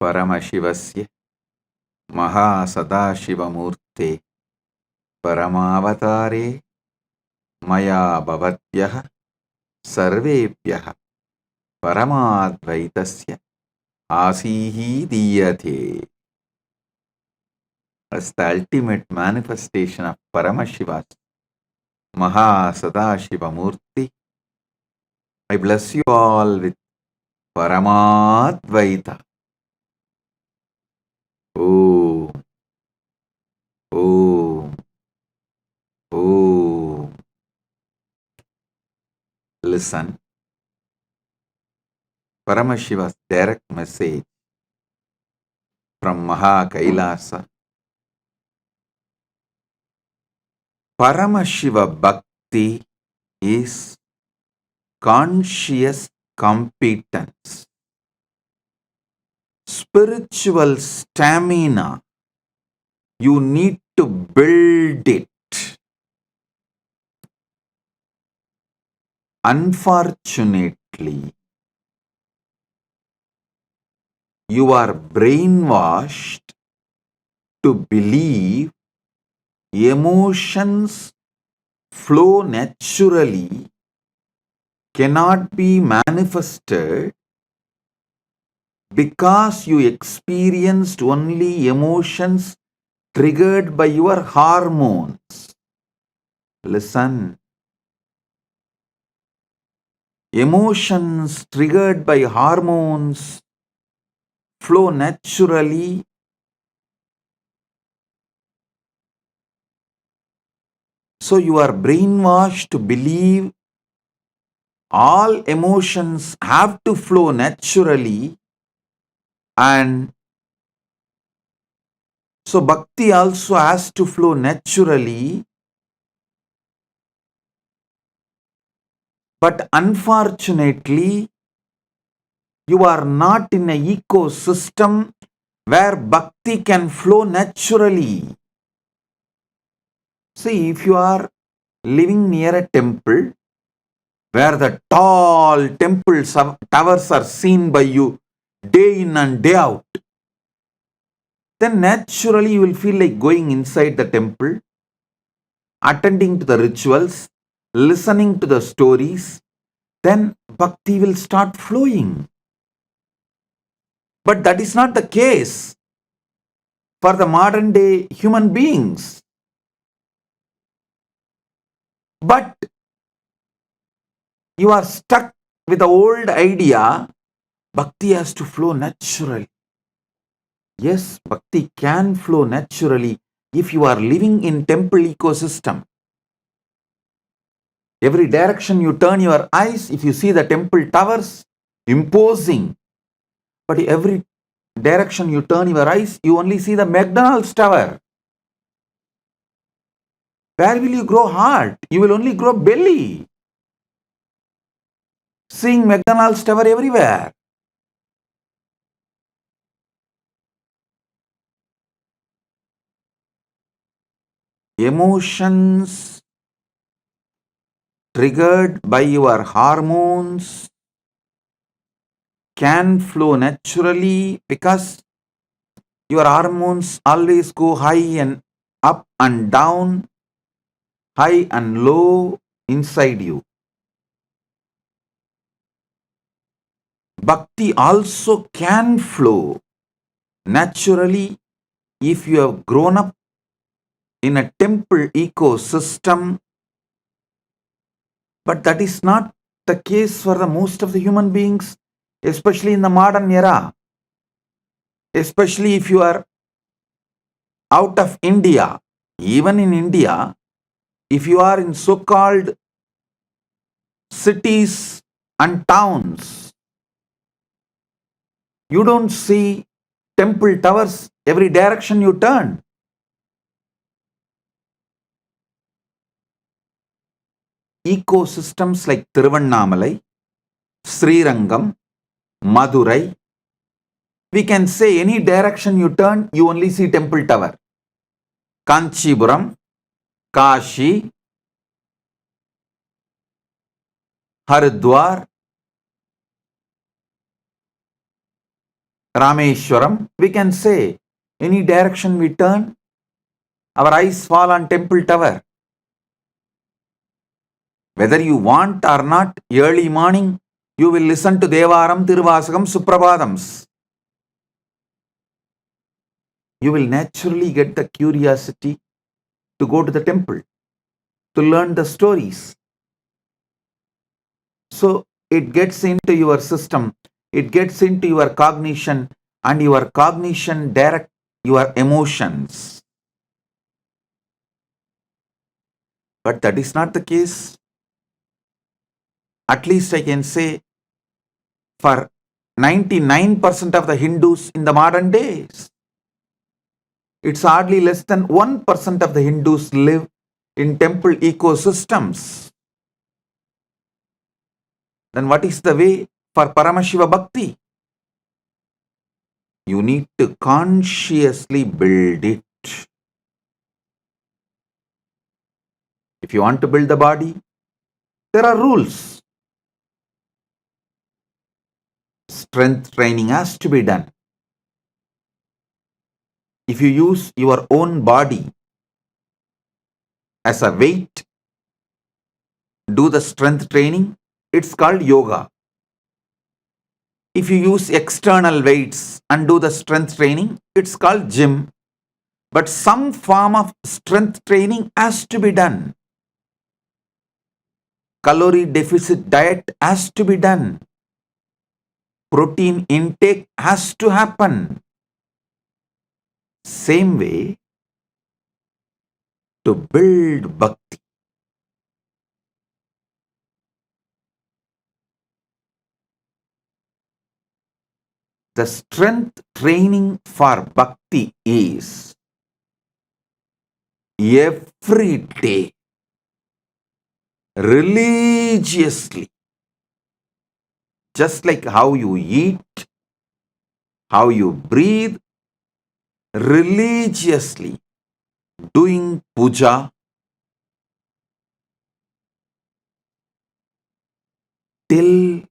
Paramashivasya Mahasadashivamurte Paramavatare Maya Bhavatyah Sarvepyah Paramadvaitasya Asihi Diyate. As the ultimate manifestation of Paramashiva's Mahasadashivamurti, I bless you all with Paramadvaita. Om, Om, Om. Listen, Paramashiva's direct message from Maha Kailasa. Paramashiva Bhakti is conscious competence, spiritual stamina. You need to build it. Unfortunately, you are brainwashed to believe emotions flow naturally, cannot be manifested because you experienced only emotions triggered by your hormones. Listen. Emotions triggered by hormones flow naturally. So you are brainwashed to believe all emotions have to flow naturally, and so bhakti also has to flow naturally. But unfortunately, you are not in an ecosystem where bhakti can flow naturally. See, if you are living near a temple where the tall temple towers are seen by you day in and day out, then naturally you will feel like going inside the temple, attending to the rituals, listening to the stories, then bhakti will start flowing. But that is not the case for the modern day human beings. But you are stuck with the old idea, bhakti has to flow naturally. Yes, bhakti can flow naturally if you are living in temple ecosystem. Every direction you turn your eyes, if you see the temple towers, imposing. But every direction you turn your eyes, you only see the McDonald's tower. Where will you grow heart? You will only grow belly. Seeing McDonald's tower everywhere. Emotions triggered by your hormones can flow naturally because your hormones always go high and up and down, high and low inside you. Bhakti also can flow naturally if you have grown up in a temple ecosystem, but that is not the case for the most of the human beings, especially in the modern era. Especially if you are out of India, even in India, if you are in so-called cities and towns, you don't see temple towers every direction you turn. Ecosystems like Tiruvannamalai, Srirangam, Madurai, we can say any direction you turn, you only see temple tower. Kanchipuram, Kashi, Haridwar, Rameshwaram, we can say, any direction we turn, our eyes fall on temple tower. Whether you want or not, early morning, you will listen to Devaram, Tiruvasagam, Suprabhadams. You will naturally get the curiosity to go to the temple, to learn the stories. So it gets into your system, it gets into your cognition, and your cognition direct your emotions. But that is not the case. At least I can say for 99% of the Hindus in the modern days. It's hardly less than 1% of the Hindus live in temple ecosystems. Then what is the way for Paramashiva Bhakti? You need to consciously build it. If you want to build the body, there are rules. Strength training has to be done. If you use your own body as a weight, do the strength training, it's called yoga. If you use external weights and do the strength training, it's called gym. But some form of strength training has to be done. Calorie deficit diet has to be done. Protein intake has to happen. Same way, to build bhakti, the strength training for bhakti is every day, religiously, just like how you eat, how you breathe, religiously doing puja till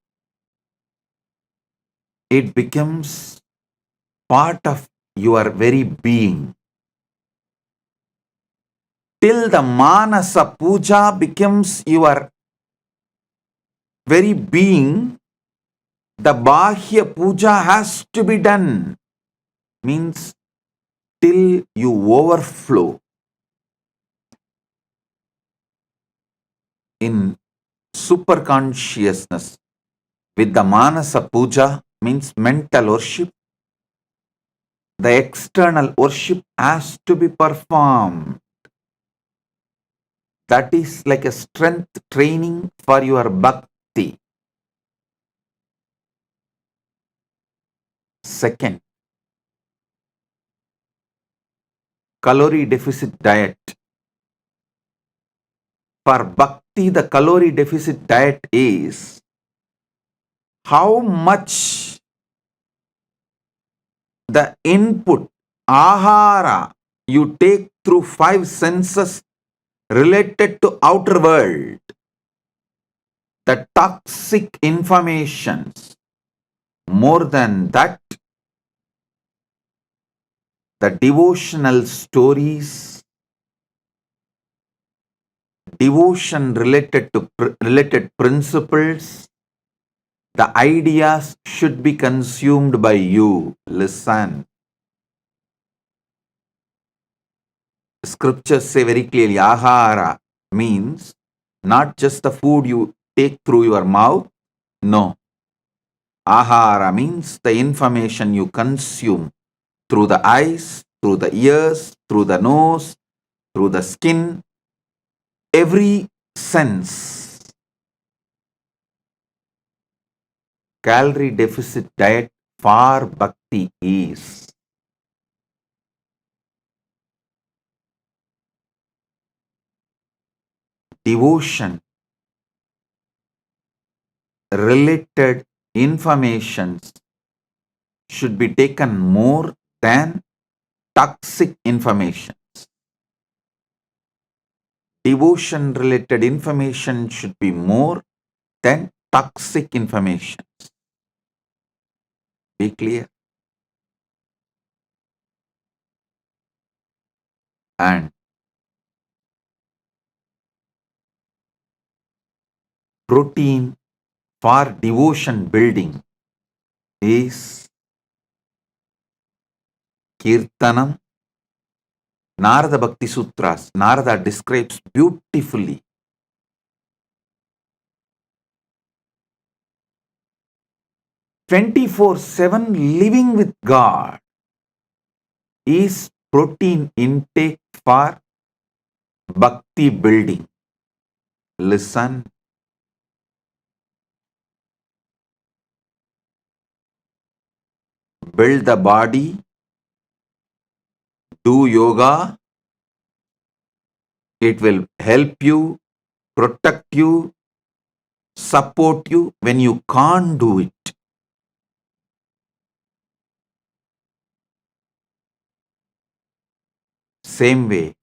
it becomes part of your very being. Till the manasa puja becomes your very being, the bahya puja has to be done. Means till you overflow in super consciousness with the manasa puja, means mental worship. The external worship has to be performed. That is like a strength training for your bhakti. Second, calorie deficit diet. For bhakti, the calorie deficit diet is how much the input, ahara, you take through 5 senses related to outer world. The toxic informations. More than that, the devotional stories, devotion related to related principles, the ideas should be consumed by you. Listen. Scriptures say very clearly, ahara means not just the food you take through your mouth. No. Ahara means the information you consume through the eyes, through the ears, through the nose, through the skin, every sense. Calorie deficit diet for bhakti is devotion related informations should be taken more than toxic informations. Devotion related information should be more than toxic information. Be clear. And routine for devotion building is Kirtanam. Narada Bhakti Sutras, Narada describes beautifully 24/7 living with God is protein intake for bhakti building. Listen, build the body, do yoga, it will help you, protect you, support you when you can't do it. Same way,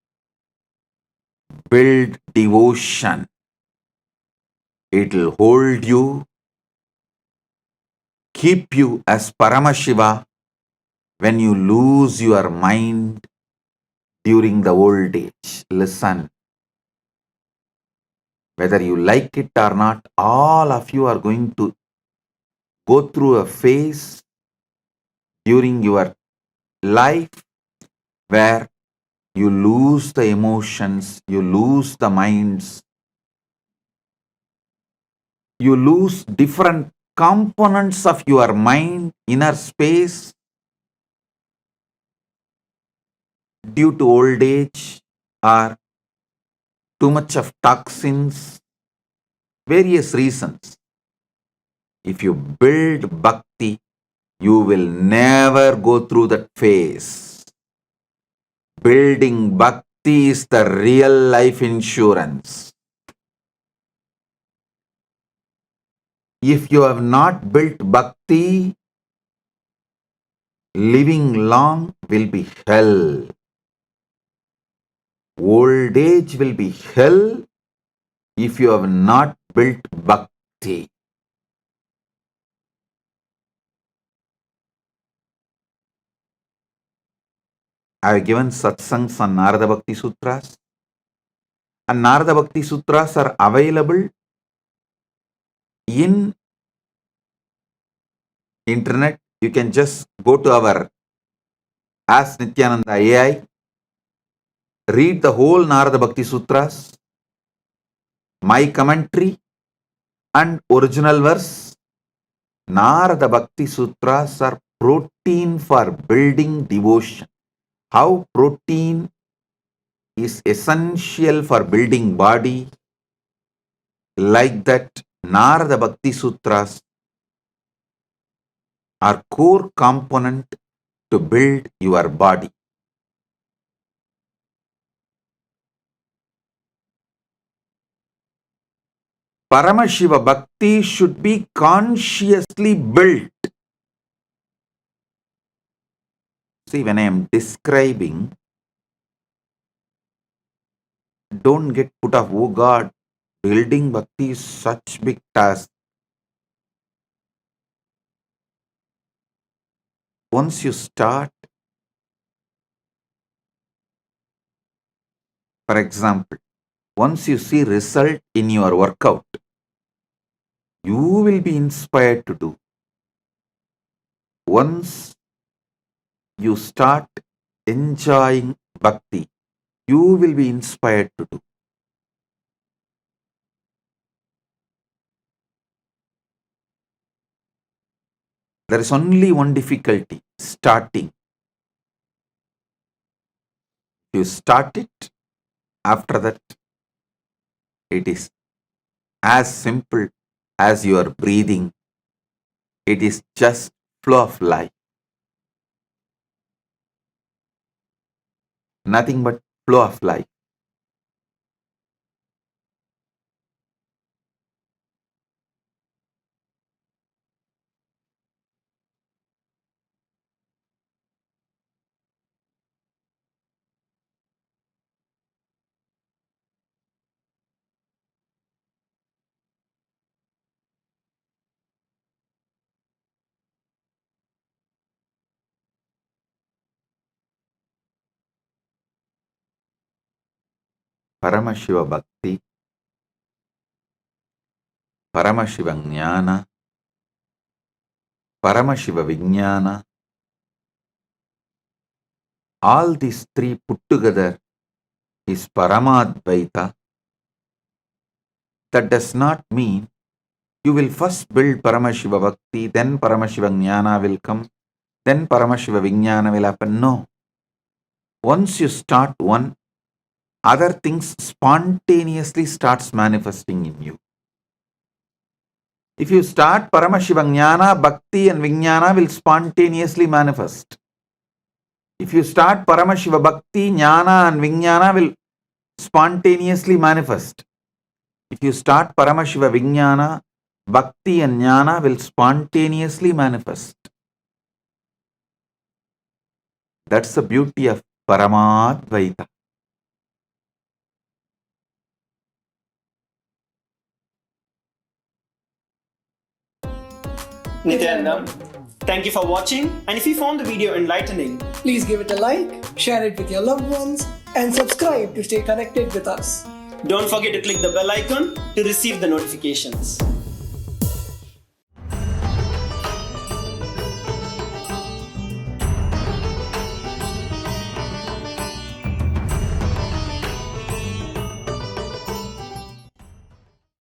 build devotion. It will hold you, keep you as Paramashiva when you lose your mind during the old age. Listen, whether you like it or not, all of you are going to go through a phase during your life where you lose the emotions, you lose the minds, you lose different components of your mind, inner space due to old age or too much of toxins, various reasons. If you build bhakti, you will never go through that phase. Building bhakti is the real life insurance. If you have not built bhakti, living long will be hell. Old age will be hell if you have not built bhakti. I have given satsangs on Narada Bhakti Sutras, and Narada Bhakti Sutras are available in internet. You can just go to our Ask Nityananda AI, read the whole Narada Bhakti Sutras, my commentary and original verse. Narada Bhakti Sutras are protein for building devotion. How protein is essential for building body, like that Narada Bhakti Sutras are core component to build your body. Paramashiva Bhakti should be consciously built. See, when I am describing, don't get put off. Oh God, building Bhakti is such big task. Once you start, for example, once you see result in your workout, you will be inspired to do. Once you start enjoying bhakti, you will be inspired to do. There is only one difficulty, starting. You start it, after that, it is as simple as your breathing. It is just flow of life. Nothing but flow of life. Paramashiva Bhakti, Paramashiva Jnana, Paramashiva Vijnana, all these three put together is Paramadvaita. That does not mean you will first build Paramashiva Bhakti, then Paramashiva Jnana will come, then Paramashiva Vijnana will happen. No. Once you start one, other things spontaneously starts manifesting in you. If you start Paramashiva Jnana, Bhakti and Vijnana will spontaneously manifest. If you start Paramashiva Bhakti, Jnana and Vijnana will spontaneously manifest. If you start Paramashiva Vijnana, Bhakti and Jnana will spontaneously manifest. That's the beauty of Paramadvaita. Nityananda, thank you for watching, and if you found the video enlightening, please give it a like, share it with your loved ones, and subscribe to stay connected with us. don't forget to click the bell icon to receive the notifications.